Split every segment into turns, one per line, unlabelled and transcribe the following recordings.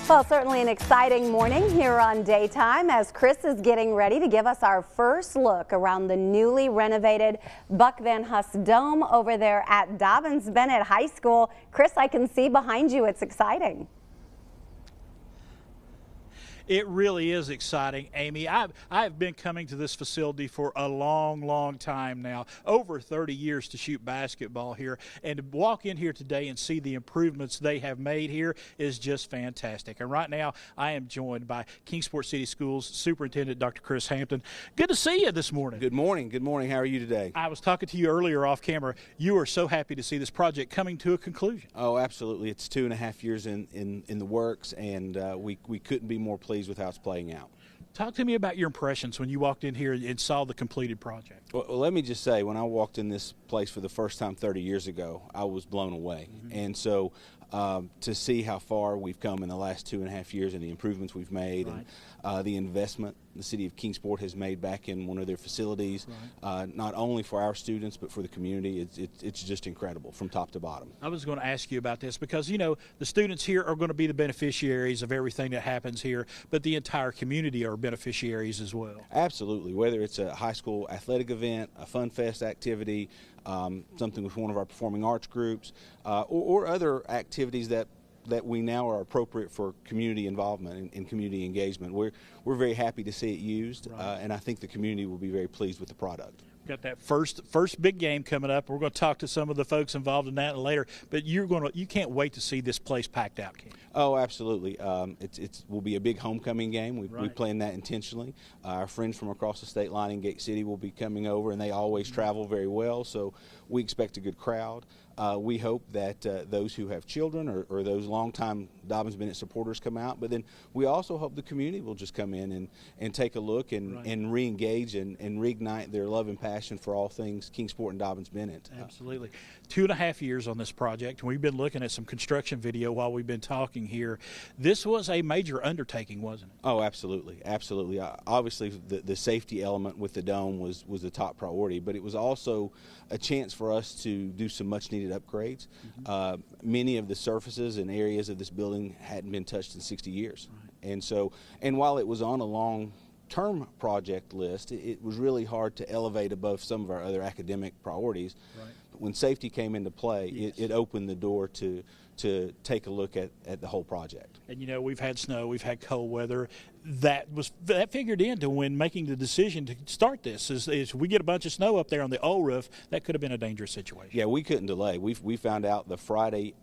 Well, certainly an exciting morning here on Daytime as Chris is getting ready to give us our first look around the newly renovated Buck Van Huss Dome over there at Dobyns-Bennett High School. Chris, I can see behind you. It's exciting.
It really is exciting, Amy. I've been coming to this facility for a long time now, over 30 years to shoot basketball here, and to walk in here today and see the improvements they have made here is just fantastic. And right now, I am joined by Kingsport City Schools Superintendent Dr. Chris Hampton. Good to see you this morning.
Good morning. Good morning. How are you today?
I was talking to you earlier off camera. You are so happy to see this project coming to a conclusion.
Oh, absolutely. It's 2.5 years in the works, and we couldn't be more pleased with how it's playing out.
Talk to me about your impressions when you walked in here and saw the completed project.
Well, let me just say, when I walked in this place for the first time 30 years ago, I was blown away. And so to see how far we've come in the last 2.5 years and the improvements we've made, and the investment the city of Kingsport has made back in one of their facilities, not only for our students but for the community, it's just incredible from top to bottom.
I was going to ask you about this because, you know, the students here are going to be the beneficiaries of everything that happens here, but the entire community are beneficiaries as well.
Absolutely. Whether it's a high school athletic event, a Fun Fest activity, something with one of our performing arts groups, or other activities that we now are appropriate for community involvement and community engagement. We're very happy to see it used, and I think the community will be very pleased with the product.
Got that first big game coming up. We're going to talk to some of the folks involved in that later, but you can't wait to see this place packed out, King.
Oh, absolutely. It will be a big homecoming game. We planned that intentionally. Our friends from across the state line in Gate City will be coming over, and they always travel very well, so we expect a good crowd. We hope that those who have children or those longtime Dobyns-Bennett supporters come out, but then we also hope the community will just come in and take a look and re-engage and reignite their love and passion for all things Kingsport and Dobyns-Bennett.
Absolutely. 2.5 years on this project. We've been looking at some construction video while we've been talking here. This was a major undertaking, wasn't it?
Oh, absolutely. Absolutely. Obviously, the safety element with the dome was the top priority, but it was also a chance for us to do some much-needed upgrades. Many of the surfaces and areas of this building hadn't been touched in 60 years. And while it was on a long-term project list, it was really hard to elevate above some of our other academic priorities. But when safety came into play, it opened the door to take a look at the whole project.
And you know, we've had snow, we've had cold weather. That figured into when making the decision to start this. Is we get a bunch of snow up there on the old roof, that could have been a dangerous situation.
Yeah, we couldn't delay. We found out the Friday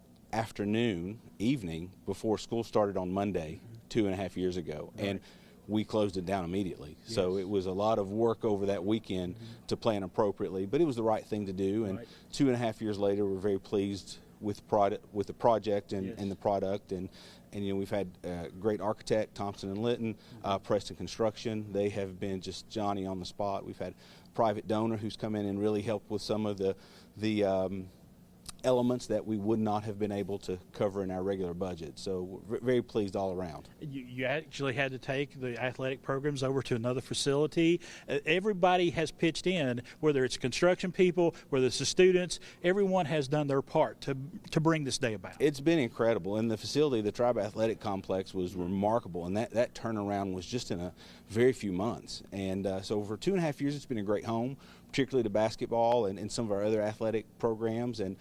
evening before school started on Monday 2.5 years ago, and we closed it down immediately. So it was a lot of work over that weekend to plan appropriately, but it was the right thing to do. And 2.5 years later, we're very pleased with the project and the product, and you know, we've had great architect Thompson and Litton, Preston Construction. They have been just Johnny on the spot. We've had a private donor who's come in and really helped with some of the elements that we would not have been able to cover in our regular budget. So we're very pleased all around.
You actually had to take the athletic programs over to another facility. Everybody has pitched in, whether it's construction people, whether it's the students, everyone has done their part to bring this day about.
It's been incredible. And the facility, the Tribe Athletic Complex, was remarkable, and that turnaround was just in a very few months. And so for 2.5 years, it's been a great home, particularly to basketball and some of our other athletic programs. And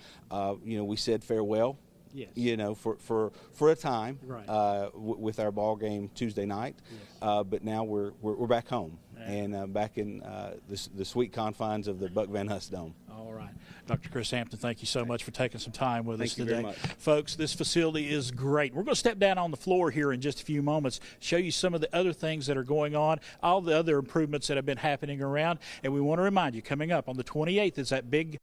you know, we said farewell, you know, for a time with our ball game Tuesday night. But now we're back home and back in the sweet confines of the Buck Van Huss Dome.
All right. Dr. Chris Hampton, thank you so much for taking some time with us today.
Thank you very much.
Folks, this facility is great. We're going to step down on the floor here in just a few moments, show you some of the other things that are going on, all the other improvements that have been happening around. And we want to remind you, coming up on the 28th is that big